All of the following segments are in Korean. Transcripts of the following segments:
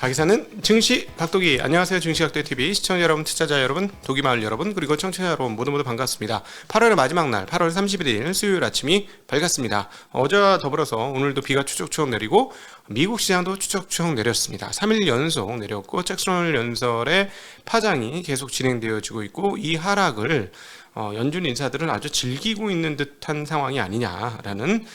박이사는 증시 각도기. 안녕하세요. 증시각도TV 시청자 여러분, 투자자 여러분, 도기마을 여러분, 그리고 청취자 여러분 모두 반갑습니다. 8월의 마지막 날 8월 31일 수요일 아침이 밝았습니다. 어제와 더불어서 오늘도 비가 추적추적 내리고 미국 시장도 추적추적 내렸습니다. 3일 연속 내렸고 잭슨 연설의 파장이 계속 진행되어지고 있고, 이 하락을 연준 인사들은 아주 즐기고 있는 듯한 상황이 아니냐라는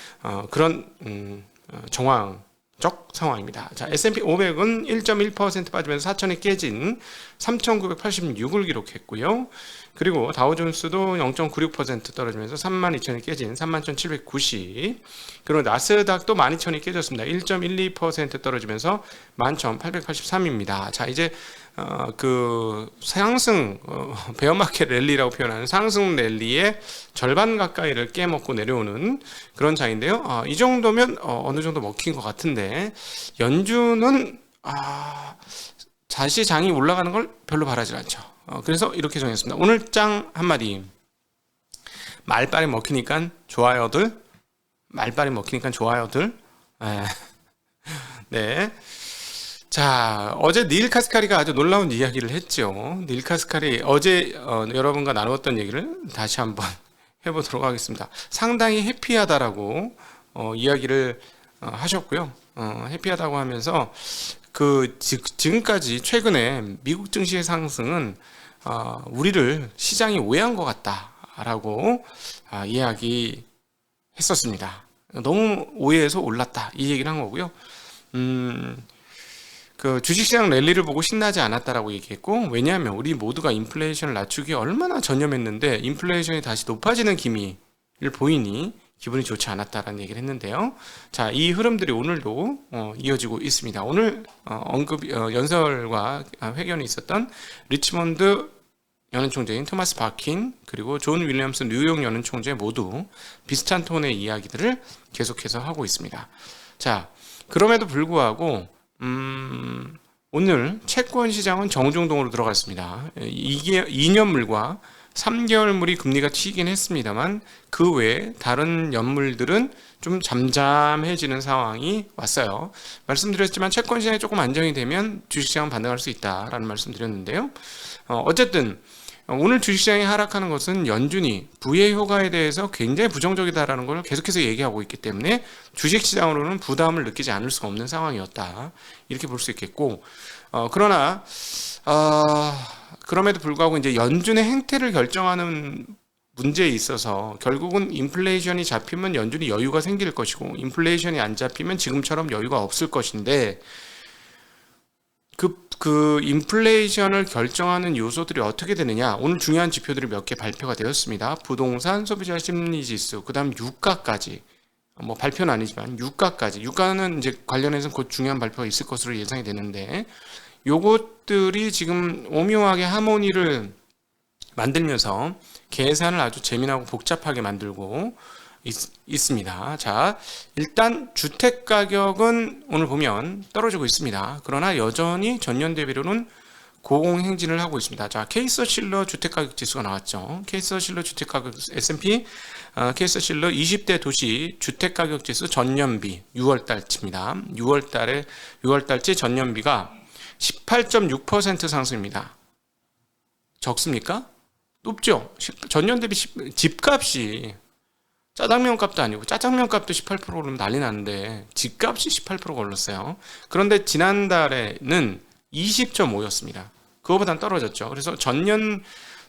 그런 정황적 상황입니다. 자, S&P 500은 1.1% 빠지면서 4천이 깨진 3,986을 기록했고요. 그리고 다우존스도 0.96% 떨어지면서 32,000이 깨진 31,790. 그리고 나스닥도 12,000이 깨졌습니다. 1.12% 떨어지면서 11,883입니다. 자, 이제 그 상승 베어마켓 랠리라고 표현하는 상승 랠리의 절반 가까이를 깨먹고 내려오는 그런 장인데요. 이 정도면 어느 정도 먹힌 것 같은데, 연준은 다시 장이 올라가는 걸 별로 바라지 않죠. 그래서 이렇게 정했습니다. 오늘 장 한마디. 말빨이 먹히니까 좋아요들. 말빨이 먹히니까 좋아요들. 네. 자, 어제 닐 카스카리가 아주 놀라운 이야기를 했죠. 닐 카스카리 어제 여러분과 나누었던 얘기를 다시 한번 해보도록 하겠습니다. 상당히 해피하다라고 이야기를 하셨고요. 해피하다고 하면서 지금까지 최근에 미국 증시의 상승은 우리를 시장이 오해한 것 같다라고 이야기했었습니다. 너무 오해해서 올랐다, 이 얘기를 한 거고요. 그 주식시장 랠리를 보고 신나지 않았다라고 얘기했고, 왜냐하면 우리 모두가 인플레이션을 낮추기에 얼마나 전념했는데 인플레이션이 다시 높아지는 기미를 보이니 기분이 좋지 않았다라는 얘기를 했는데요. 자, 이 흐름들이 오늘도 이어지고 있습니다. 오늘 연설과 회견이 있었던 리치몬드 연은총재인 토마스 바킨, 그리고 존 윌리엄스 뉴욕 연은총재 모두 비슷한 톤의 이야기들을 계속해서 하고 있습니다. 자, 그럼에도 불구하고 오늘 채권 시장은 정중동으로 들어갔습니다. 이게 2년물과 3개월물이 금리가 튀긴 했습니다만, 그 외에 다른 연물들은 좀 잠잠해지는 상황이 왔어요. 말씀드렸지만 채권 시장이 조금 안정이 되면 주식시장은 반등할 수 있다라는 말씀 드렸는데요. 어쨌든 오늘 주식시장이 하락하는 것은 연준이 부의 효과에 대해서 굉장히 부정적이다라는 걸 계속해서 얘기하고 있기 때문에 주식시장으로는 부담을 느끼지 않을 수가 없는 상황이었다, 이렇게 볼 수 있겠고, 그러나 그럼에도 불구하고 이제 연준의 행태를 결정하는 문제에 있어서 결국은 인플레이션이 잡히면 연준이 여유가 생길 것이고, 인플레이션이 안 잡히면 지금처럼 여유가 없을 것인데, 그 인플레이션을 결정하는 요소들이 어떻게 되느냐. 오늘 중요한 지표들이 몇 개 발표가 되었습니다. 부동산, 소비자 심리지수, 그 다음 유가까지. 뭐 발표는 아니지만 유가까지. 유가는 이제 관련해서 곧 중요한 발표가 있을 것으로 예상이 되는데, 요것들이 지금 오묘하게 하모니를 만들면서 계산을 아주 재미나고 복잡하게 만들고 있습니다. 자, 일단 주택 가격은 오늘 보면 떨어지고 있습니다. 그러나 여전히 전년 대비로는 고공행진을 하고 있습니다. 자, 케이서-실러 주택가격 지수가 나왔죠. 케이서-실러 주택가격 S&P 케이서-실러 20대 도시 주택가격 지수 전년비 6월달치입니다. 6월달치 전년비가 18.6% 상승입니다. 적습니까? 높죠? 전년 대비 집값이 짜장면 값도 아니고, 짜장면 값도 18% 오르면 난리 나는데 집값이 18%가 올랐어요. 그런데 지난달에는 20.5였습니다. 그거보단 떨어졌죠. 그래서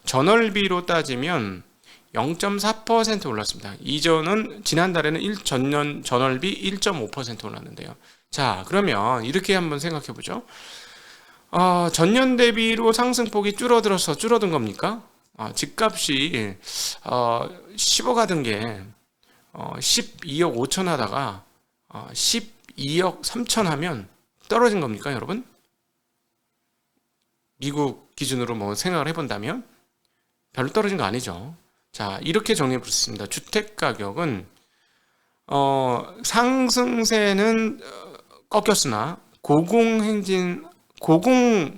전월비로 따지면 0.4% 올랐습니다. 지난달에는 전월비 1.5% 올랐는데요. 자, 그러면 이렇게 한번 생각해 보죠. 전년 대비로 상승폭이 줄어든 겁니까? 집값이 10억 하던 게 12억 5천 하다가 12억 3천 하면 떨어진 겁니까, 여러분? 미국 기준으로 뭐 생각을 해본다면 별로 떨어진 거 아니죠. 자, 이렇게 정리해 보겠습니다. 주택 가격은 상승세는 꺾였으나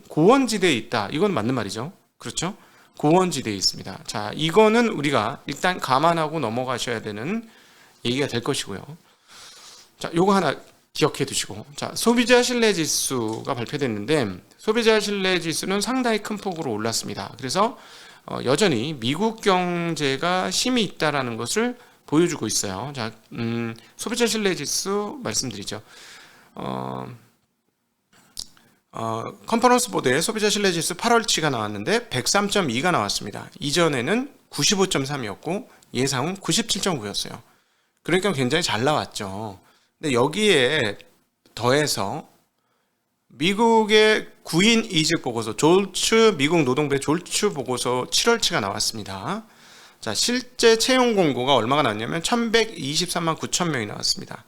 고원지대에 있다. 이건 맞는 말이죠. 그렇죠? 고원지대에 있습니다. 자, 이거는 우리가 일단 감안하고 넘어가셔야 되는 얘기가 될 것이고요. 자, 요거 하나 기억해 두시고, 자, 소비자 신뢰 지수가 발표됐는데 소비자 신뢰 지수는 상당히 큰 폭으로 올랐습니다. 그래서 여전히 미국 경제가 힘이 있다라는 것을 보여주고 있어요. 자, 소비자 신뢰 지수 말씀드리죠. 컨퍼런스 보드에 소비자 신뢰 지수 8월치가 나왔는데 103.2가 나왔습니다. 이전에는 95.3이었고 예상은 97.9였어요. 그러니까 굉장히 잘 나왔죠. 근데 여기에 더해서 미국의 구인 이직 보고서, 미국 노동부의 졸츠 보고서 7월치가 나왔습니다. 자, 실제 채용 공고가 얼마가 나왔냐면 1123만 9천 명이 나왔습니다.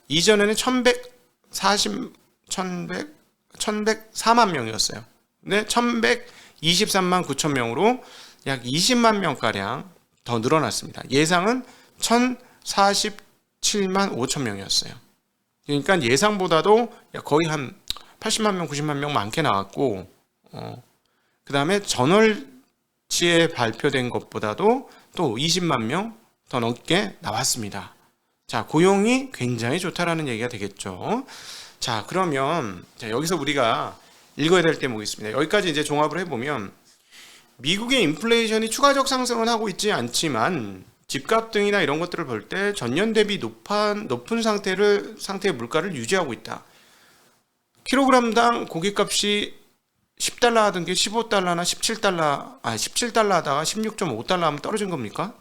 이전에는 1104만 명이었어요. 근데 1123만 9천 명으로 약 20만 명가량 더 늘어났습니다. 예상은 1047만 5천 명이었어요. 그러니까 예상보다도 거의 한 80만 명, 90만 명 많게 나왔고, 그 다음에 전월치에 발표된 것보다도 또 20만 명 더 넘게 나왔습니다. 자, 고용이 굉장히 좋다라는 얘기가 되겠죠. 자, 그러면 여기서 우리가 읽어야 될 대목이 있습니다. 여기까지 이제 종합을 해보면 미국의 인플레이션이 추가적 상승은 하고 있지 않지만 집값 등이나 이런 것들을 볼 때 전년 대비 높은 상태의 물가를 유지하고 있다. 킬로그램당 고깃값이 10달러 하던 게 15달러나 17달러 하다가 16.5달러 하면 떨어진 겁니까?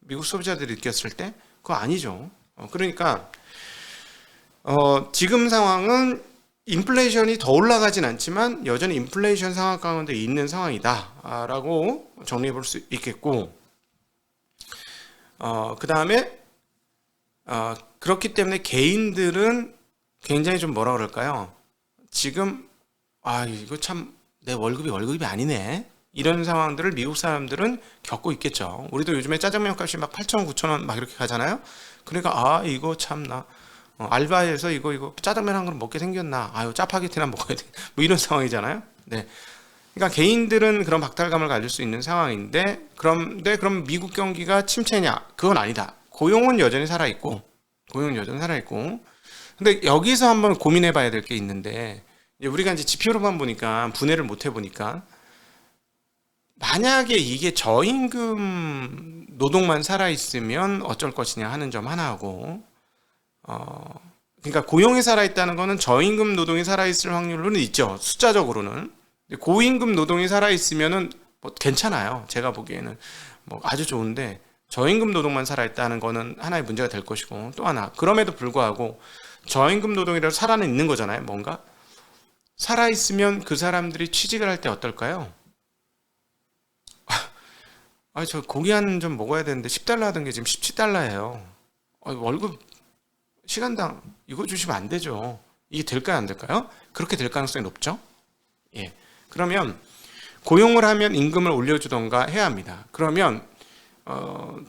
미국 소비자들이 느꼈을 때? 그거 아니죠. 그러니까 지금 상황은 인플레이션이 더 올라가진 않지만 여전히 인플레이션 상황 가운데 있는 상황이다 라고 정리해 볼 수 있겠고, 그 다음에 그렇기 때문에 개인들은 굉장히 좀 뭐라 그럴까요? 지금 이거 참 내 월급이 아니네, 이런 상황들을 미국 사람들은 겪고 있겠죠. 우리도 요즘에 짜장면 값이 막 8,000원, 9,000원 막 이렇게 가잖아요. 그러니까 이거 참나 알바해서 이거 짜장면 한 그릇 먹게 생겼나, 짜파게티나 먹어야 돼, 뭐 이런 상황이잖아요. 네. 그러니까 개인들은 그런 박탈감을 가질 수 있는 상황인데, 그럼 미국 경기가 침체냐? 그건 아니다. 고용은 여전히 살아있고, 근데 여기서 한번 고민해 봐야 될 게 있는데, 우리가 이제 지표로만 보니까 분해를 못 해보니까, 만약에 이게 저임금 노동만 살아있으면 어쩔 것이냐 하는 점 하나하고, 그러니까 고용이 살아있다는 거는 저임금 노동이 살아있을 확률로는 있죠. 숫자적으로는. 고임금 노동이 살아있으면은 뭐 괜찮아요. 제가 보기에는 뭐 아주 좋은데, 저임금 노동만 살아있다는 거는 하나의 문제가 될 것이고, 또 하나, 그럼에도 불구하고 저임금 노동이라도 살아는 있는 거잖아요. 뭔가 살아있으면 그 사람들이 취직을 할 때 어떨까요? 저 고기 한 점 먹어야 되는데 10달러 하던 게 지금 17달러예요. 월급 시간당 이거 주시면 안 되죠. 이게 될까요, 안 될까요? 그렇게 될 가능성이 높죠. 예. 그러면 고용을 하면 임금을 올려주던가 해야 합니다. 그러면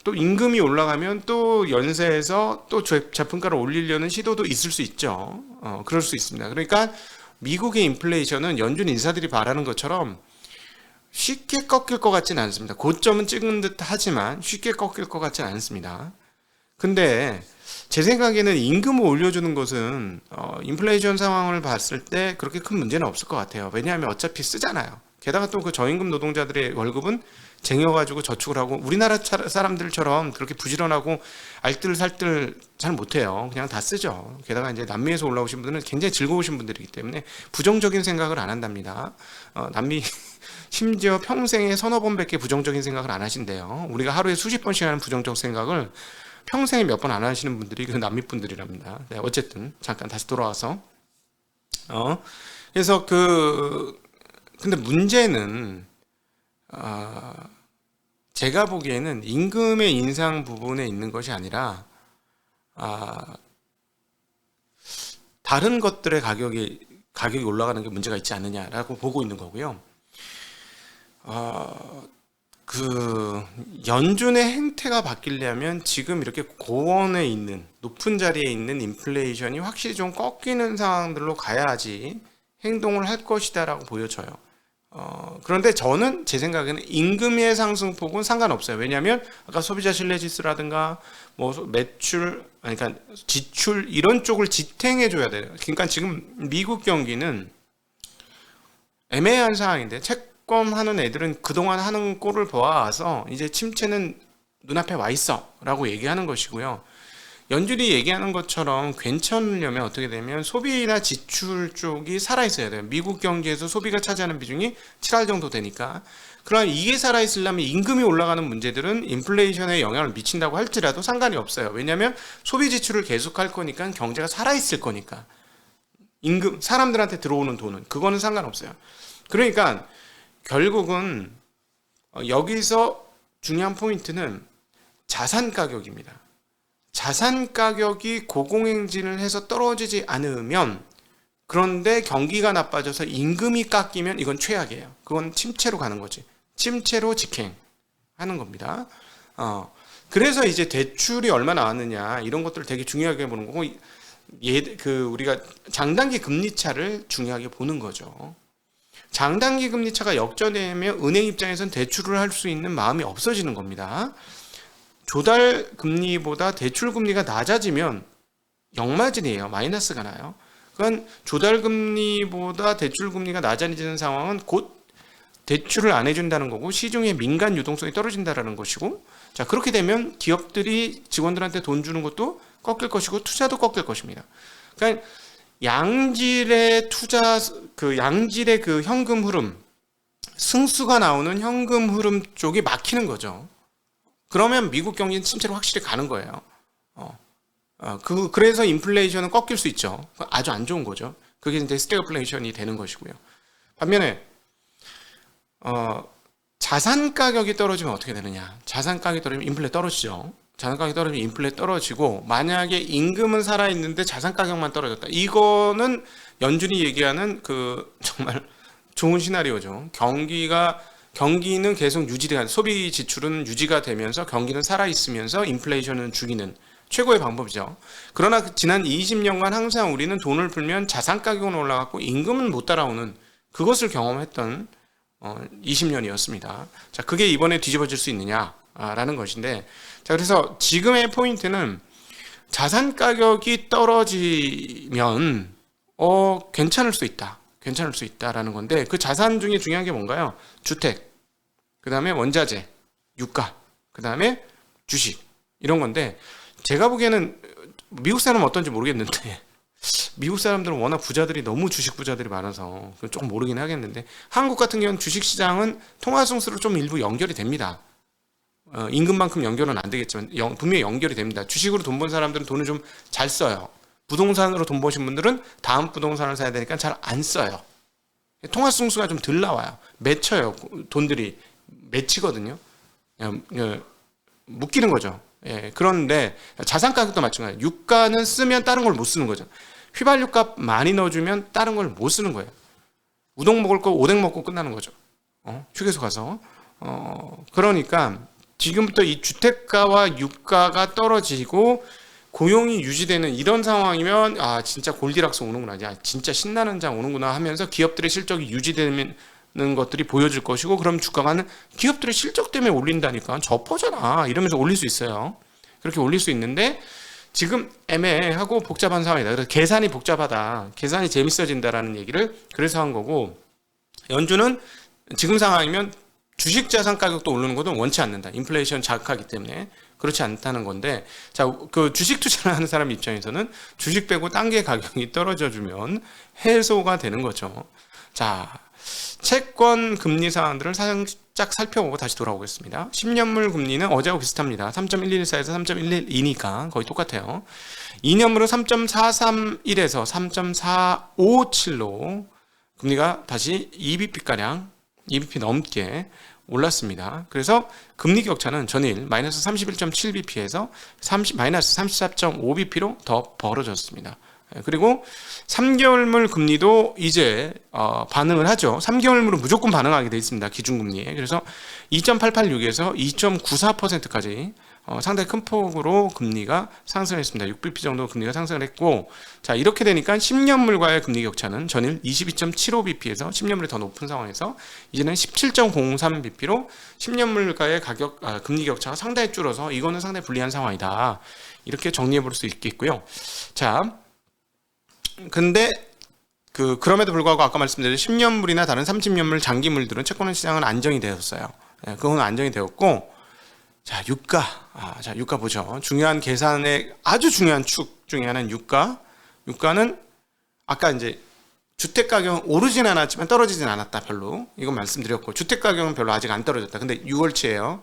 또 임금이 올라가면 또 연쇄해서 또 제품가를 올리려는 시도도 있을 수 있죠. 그럴 수 있습니다. 그러니까 미국의 인플레이션은 연준 인사들이 바라는 것처럼 쉽게 꺾일 것 같지는 않습니다. 고점은 찍은 듯 하지만 쉽게 꺾일 것 같지는 않습니다. 근데 제 생각에는 임금을 올려주는 것은 인플레이션 상황을 봤을 때 그렇게 큰 문제는 없을 것 같아요. 왜냐하면 어차피 쓰잖아요. 게다가 또 그 저임금 노동자들의 월급은 쟁여가지고 저축을 하고, 우리나라 사람들처럼 그렇게 부지런하고 알뜰살뜰 잘 못해요. 그냥 다 쓰죠. 게다가 이제 남미에서 올라오신 분들은 굉장히 즐거우신 분들이기 때문에 부정적인 생각을 안 한답니다. 남미 심지어 평생에 서너 번밖에 부정적인 생각을 안 하신대요. 우리가 하루에 수십 번씩 하는 부정적 생각을 평생에 몇 번 안 하시는 분들이 그 남미 분들이랍니다. 네, 어쨌든 잠깐 다시 돌아와서 그래서 근데 문제는 제가 보기에는 임금의 인상 부분에 있는 것이 아니라 다른 것들의 가격이 올라가는 게 문제가 있지 않느냐라고 보고 있는 거고요. 연준의 행태가 바뀌려면 지금 이렇게 고원에 있는, 높은 자리에 있는 인플레이션이 확실히 좀 꺾이는 상황들로 가야지 행동을 할 것이다라고 보여져요. 그런데 저는 제 생각에는 임금의 상승폭은 상관없어요. 왜냐하면 아까 소비자 신뢰 지수라든가 뭐 매출, 그러니까 지출 이런 쪽을 지탱해 줘야 돼요. 그러니까 지금 미국 경기는 애매한 상황인데 채권하는 애들은 그동안 하는 꼴을 보아서 이제 침체는 눈앞에 와 있어 라고 얘기하는 것이고요. 연준이 얘기하는 것처럼 괜찮으려면 어떻게 되면 소비나 지출 쪽이 살아있어야 돼요. 미국 경기에서 소비가 차지하는 비중이 7할 정도 되니까. 그러나 이게 살아있으려면 임금이 올라가는 문제들은 인플레이션에 영향을 미친다고 할지라도 상관이 없어요. 왜냐하면 소비 지출을 계속할 거니까 경제가 살아있을 거니까. 임금, 사람들한테 들어오는 돈은 그거는 상관없어요. 그러니까 결국은 여기서 중요한 포인트는 자산 가격입니다. 자산 가격이 고공행진을 해서 떨어지지 않으면, 그런데 경기가 나빠져서 임금이 깎이면 이건 최악이에요. 그건 침체로 가는 거지. 침체로 직행하는 겁니다. 그래서 이제 대출이 얼마 나왔느냐 이런 것들을 되게 중요하게 보는 거고, 우리가 장단기 금리 차를 중요하게 보는 거죠. 장단기 금리 차가 역전되면 은행 입장에서는 대출을 할 수 있는 마음이 없어지는 겁니다. 조달 금리보다 대출 금리가 낮아지면 역마진이에요. 마이너스가 나요. 그건 조달 금리보다 대출 금리가 낮아지는 상황은 곧 대출을 안 해준다는 거고 시중의 민간 유동성이 떨어진다는 것이고, 자 그렇게 되면 기업들이 직원들한테 돈 주는 것도 꺾일 것이고 투자도 꺾일 것입니다. 그러니까 양질의 투자, 양질의 현금 흐름, 승수가 나오는 현금 흐름 쪽이 막히는 거죠. 그러면 미국 경기는 침체로 확실히 가는 거예요. 그래서 인플레이션은 꺾일 수 있죠. 아주 안 좋은 거죠. 그게 이제 스태그플레이션이 되는 것이고요. 반면에 자산 가격이 떨어지면 어떻게 되느냐? 자산 가격이 떨어지면 인플레 떨어지죠. 자산 가격이 떨어지면 인플레 떨어지고, 만약에 임금은 살아 있는데 자산 가격만 떨어졌다. 이거는 연준이 얘기하는 정말 좋은 시나리오죠. 경기는 계속 유지되는, 소비 지출은 유지가 되면서 경기는 살아있으면서 인플레이션은 죽이는 최고의 방법이죠. 그러나 지난 20년간 항상 우리는 돈을 풀면 자산 가격은 올라갔고 임금은 못 따라오는 그것을 경험했던 20년이었습니다. 자, 그게 이번에 뒤집어질 수 있느냐라는 것인데, 자, 그래서 지금의 포인트는 자산 가격이 떨어지면 괜찮을 수 있다. 괜찮을 수 있다라는 건데, 그 자산 중에 중요한 게 뭔가요? 주택, 그 다음에 원자재, 유가, 그 다음에 주식, 이런 건데, 제가 보기에는 미국 사람은 어떤지 모르겠는데 미국 사람들은 워낙 부자들이 너무 주식 부자들이 많아서 조금 모르긴 하겠는데, 한국 같은 경우는 주식시장은 통화승수로 좀 일부 연결이 됩니다. 임금만큼 연결은 안 되겠지만 분명히 연결이 됩니다. 주식으로 돈 번 사람들은 돈을 좀 잘 써요. 부동산으로 돈 버신 분들은 다음 부동산을 사야 되니까 잘 안 써요. 통화승수가 좀 덜 나와요. 맺혀요. 돈들이 맺히거든요. 묶이는 거죠. 예, 그런데 자산 가격도 마찬가지예요. 유가는 쓰면 다른 걸 못 쓰는 거죠. 휘발유값 많이 넣어주면 다른 걸 못 쓰는 거예요. 우동 먹을 거 오뎅 먹고 끝나는 거죠. 휴게소 가서. 그러니까 지금부터 이 주택가와 유가가 떨어지고 고용이 유지되는 이런 상황이면 진짜 골디락스 오는구나, 진짜 신나는 장 오는구나 하면서 기업들의 실적이 유지되는 것들이 보여질 것이고, 그럼 주가가 기업들의 실적 때문에 올린다니까 저퍼잖아 이러면서 올릴 수 있어요. 그렇게 올릴 수 있는데 지금 애매하고 복잡한 상황이다. 그래서 계산이 복잡하다, 계산이 재밌어진다라는 얘기를 그래서 한 거고, 연준은 지금 상황이면 주식 자산 가격도 오르는 것은 원치 않는다. 인플레이션 자극하기 때문에 그렇지 않다는 건데, 자, 주식 투자를 하는 사람 입장에서는 주식 빼고 딴 게 가격이 떨어져 주면 해소가 되는 거죠. 자, 채권 금리 사항들을 살짝 살펴보고 다시 돌아오겠습니다. 10년물 금리는 어제하고 비슷합니다. 3.114에서 3.112니까 거의 똑같아요. 2년물은 3.431에서 3.457로 금리가 다시 2bp가량, 2bp 넘게 올랐습니다. 그래서 금리 격차는 전일 마이너스 31.7bp에서 마이너스 34.5bp로 더 벌어졌습니다. 그리고 3개월물 금리도 이제 반응을 하죠. 3개월물은 무조건 반응하게 되어 있습니다. 기준금리에. 그래서 2.886에서 2.94%까지 상당히 큰 폭으로 금리가 상승했습니다. 6bp 정도 금리가 상승을 했고, 자, 이렇게 되니까 10년물과의 금리 격차는 전일 22.75bp에서 10년물이 더 높은 상황에서 이제는 17.03bp로 10년물과의 금리 격차가 상당히 줄어서 이거는 상당히 불리한 상황이다. 이렇게 정리해 볼 수 있겠고요. 자, 근데 그럼에도 불구하고 아까 말씀드린 10년물이나 다른 30년물 장기물들은 채권 시장은 안정이 되었어요. 그건 안정이 되었고, 자, 유가. 자, 유가 보죠. 중요한 계산의 아주 중요한 축 중에 하나는 유가. 유가는 아까 이제 주택 가격은 오르진 않았지만 떨어지진 않았다. 별로. 이건 말씀드렸고, 주택 가격은 별로 아직 안 떨어졌다. 근데 6월치예요.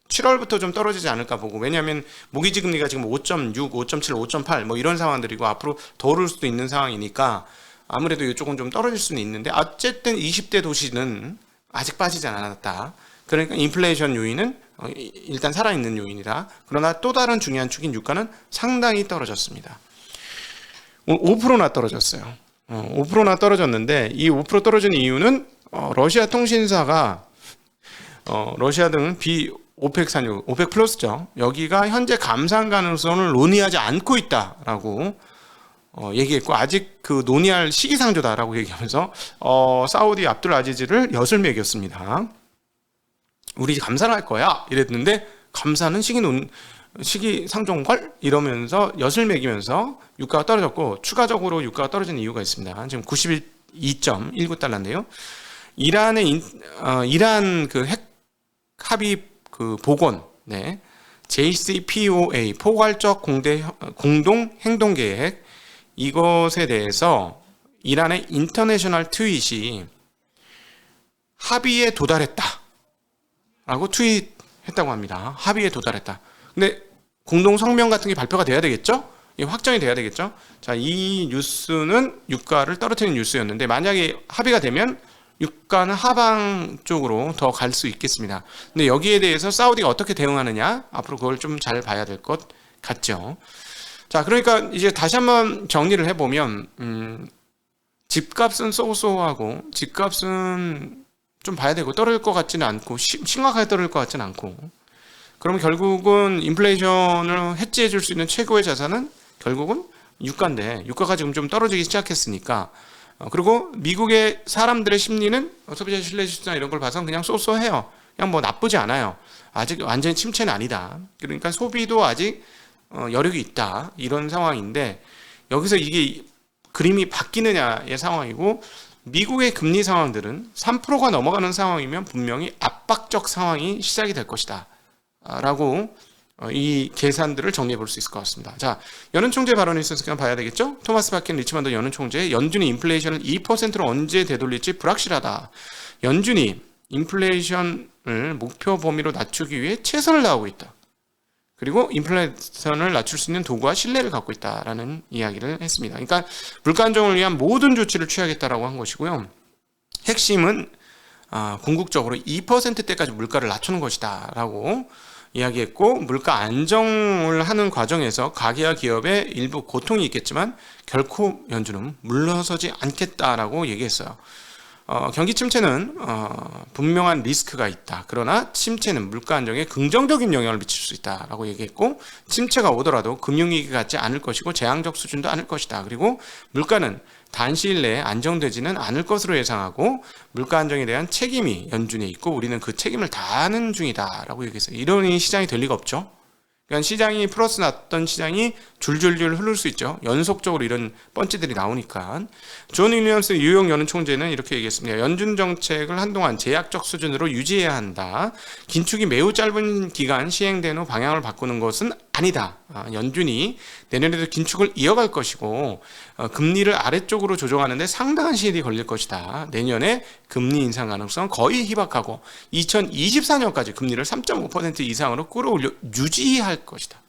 7월부터 좀 떨어지지 않을까 보고, 왜냐하면 모기지 금리가 지금 5.6, 5.7, 5.8 뭐 이런 상황들이고 앞으로 더 오를 수도 있는 상황이니까 아무래도 이쪽은 좀 떨어질 수는 있는데, 어쨌든 20대 도시는 아직 빠지지 않았다. 그러니까 인플레이션 요인은 일단 살아있는 요인이다. 그러나 또 다른 중요한 축인 유가는 상당히 떨어졌습니다. 5%나 떨어졌어요. 5%나 떨어졌는데, 이 5% 떨어진 이유는 러시아 통신사가 러시아 등 오펙 산유, 오펙 플러스죠. 여기가 현재 감산 가능성을 논의하지 않고 있다라고 얘기했고, 아직 논의할 시기상조다라고 얘기하면서 사우디 압둘 아지즈를 엿을 매겼습니다. 우리 감산을 할 거야 이랬는데, 감산은 시기상조인걸 이러면서 엿을 매기면서 유가가 떨어졌고, 추가적으로 유가가 떨어진 이유가 있습니다. 지금 92.19달러인데요. 이란 핵 합의 복원, 네, JCPOA 포괄적 공동 행동 계획, 이것에 대해서 이란의 인터내셔널 트윗이 합의에 도달했다 라고 트윗했다고 합니다. 합의에 도달했다. 근데 공동 성명 같은 게 발표가 돼야 되겠죠? 확정이 돼야 되겠죠? 자, 이 뉴스는 유가를 떨어뜨리는 뉴스였는데, 만약에 합의가 되면 유가는 하방 쪽으로 더 갈 수 있겠습니다. 근데 여기에 대해서 사우디가 어떻게 대응하느냐, 앞으로 그걸 좀 잘 봐야 될 것 같죠. 자, 그러니까 이제 다시 한번 정리를 해보면, 집값은 쏘쏘하고, 집값은 좀 봐야 되고, 떨어질 것 같지는 않고, 심각하게 떨어질 것 같지는 않고, 그러면 결국은 인플레이션을 해지해 줄 수 있는 최고의 자산은 결국은 유가인데, 유가가 지금 좀 떨어지기 시작했으니까, 그리고 미국의 사람들의 심리는 소비자 신뢰지수나 이런 걸 봐서 그냥 쏘쏘해요. 그냥 뭐 나쁘지 않아요. 아직 완전히 침체는 아니다. 그러니까 소비도 아직 여력이 있다. 이런 상황인데, 여기서 이게 그림이 바뀌느냐의 상황이고, 미국의 금리 상황들은 3%가 넘어가는 상황이면 분명히 압박적 상황이 시작이 될 것이다 라고 이 계산들을 정리해 볼 수 있을 것 같습니다. 자, 연은 총재 발언이 있었으니까 봐야 되겠죠? 토마스 바켄 리치먼드 연은 총재, 연준이 인플레이션을 2%로 언제 되돌릴지 불확실하다. 연준이 인플레이션을 목표 범위로 낮추기 위해 최선을 다하고 있다. 그리고 인플레이션을 낮출 수 있는 도구와 신뢰를 갖고 있다라는 이야기를 했습니다. 그러니까 물가 안정을 위한 모든 조치를 취하겠다라고 한 것이고요. 핵심은 궁극적으로 2%대까지 물가를 낮추는 것이다라고 이야기했고, 물가 안정을 하는 과정에서 가계와 기업의 일부 고통이 있겠지만 결코 연준은 물러서지 않겠다라고 얘기했어요. 경기 침체는 분명한 리스크가 있다. 그러나 침체는 물가 안정에 긍정적인 영향을 미칠 수 있다라고 얘기했고, 침체가 오더라도 금융위기 같지 않을 것이고 재앙적 수준도 않을 것이다. 그리고 물가는 단시일 내에 안정되지는 않을 것으로 예상하고, 물가 안정에 대한 책임이 연준에 있고 우리는 그 책임을 다하는 중이다라고 얘기했어요. 이러니 시장이 될 리가 없죠. 그러니까 시장이 플러스 났던 시장이 줄줄줄 흐를 수 있죠. 연속적으로 이런 펀치들이 나오니까. 존 윌리엄스 뉴욕 연은 총재는 이렇게 얘기했습니다. 연준 정책을 한동안 제약적 수준으로 유지해야 한다. 긴축이 매우 짧은 기간 시행된 후 방향을 바꾸는 것은 아니다. 연준이 내년에도 긴축을 이어갈 것이고, 금리를 아래쪽으로 조정하는데 상당한 시일이 걸릴 것이다. 내년에 금리 인상 가능성은 거의 희박하고 2024년까지 금리를 3.5% 이상으로 끌어올려 유지할 것이다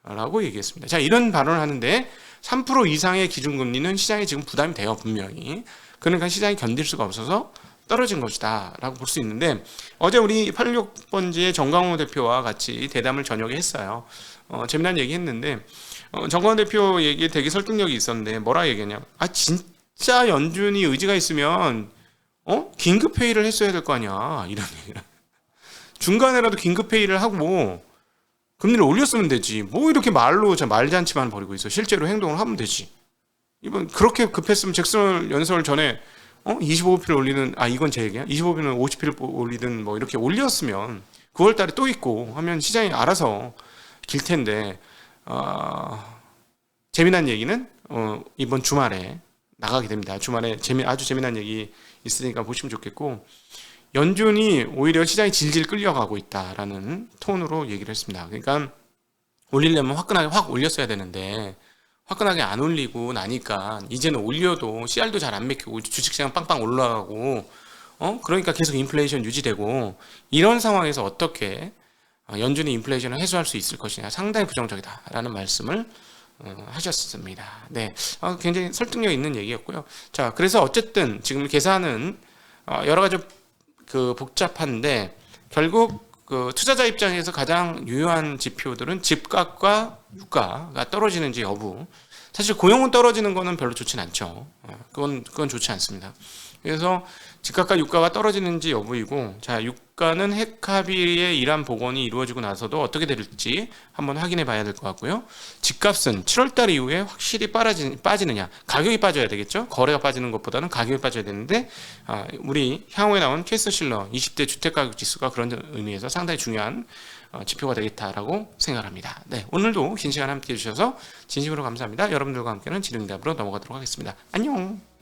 라고 얘기했습니다. 자, 이런 발언을 하는데 3% 이상의 기준금리는 시장에 지금 부담이 돼요, 분명히. 그러니까 시장이 견딜 수가 없어서 떨어진 것이다 라고 볼 수 있는데, 어제 우리 86번지의 정광호 대표와 같이 대담을 저녁에 했어요. 재미난 얘기 했는데, 정광호 대표 얘기에 되게 설득력이 있었는데 뭐라 얘기했냐, 진짜 연준이 의지가 있으면 긴급회의를 했어야 될 거 아니야, 이런 얘기를. 중간에라도 긴급회의를 하고 금리를 올렸으면 되지. 뭐 이렇게 말로 말잔치만 벌이고 있어. 실제로 행동을 하면 되지. 이번 그렇게 급했으면 잭슨 연설 전에 25p를 올리는, 이건 제 얘기야. 25p는 50p를 올리든 뭐 이렇게 올렸으면 9월 달에 또 있고 하면 시장이 알아서 길 텐데, 재미난 얘기는 이번 주말에 나가게 됩니다. 주말에 아주 재미난 얘기 있으니까 보시면 좋겠고, 연준이 오히려 시장이 질질 끌려가고 있다라는 톤으로 얘기를 했습니다. 그러니까 올리려면 화끈하게 확 올렸어야 되는데 화끈하게 안 올리고 나니까 이제는 올려도 CR도 잘 안 맥히고 주식시장 빵빵 올라가고 그러니까 계속 인플레이션 유지되고, 이런 상황에서 어떻게 연준이 인플레이션을 해소할 수 있을 것이냐, 상당히 부정적이다라는 말씀을 하셨습니다. 네, 굉장히 설득력 있는 얘기였고요. 자, 그래서 어쨌든 지금 계산은 여러 가지 복잡한데, 결국 그 투자자 입장에서 가장 유효한 지표들은 집값과 유가가 떨어지는지 여부. 사실 고용은 떨어지는 거는 별로 좋진 않죠. 그건 좋지 않습니다. 그래서 집값과 유가가 떨어지는지 여부이고, 자, 유가는 핵 합의의 이란 복원이 이루어지고 나서도 어떻게 될지 한번 확인해 봐야 될 것 같고요. 집값은 7월달 이후에 확실히 빠지느냐, 가격이 빠져야 되겠죠. 거래가 빠지는 것보다는 가격이 빠져야 되는데, 우리 향후에 나온 캐스터실러 20대 주택가격 지수가 그런 의미에서 상당히 중요한 지표가 되겠다라고 생각합니다. 네, 오늘도 긴 시간 함께 해주셔서 진심으로 감사합니다. 여러분들과 함께는 지능답으로 넘어가도록 하겠습니다. 안녕.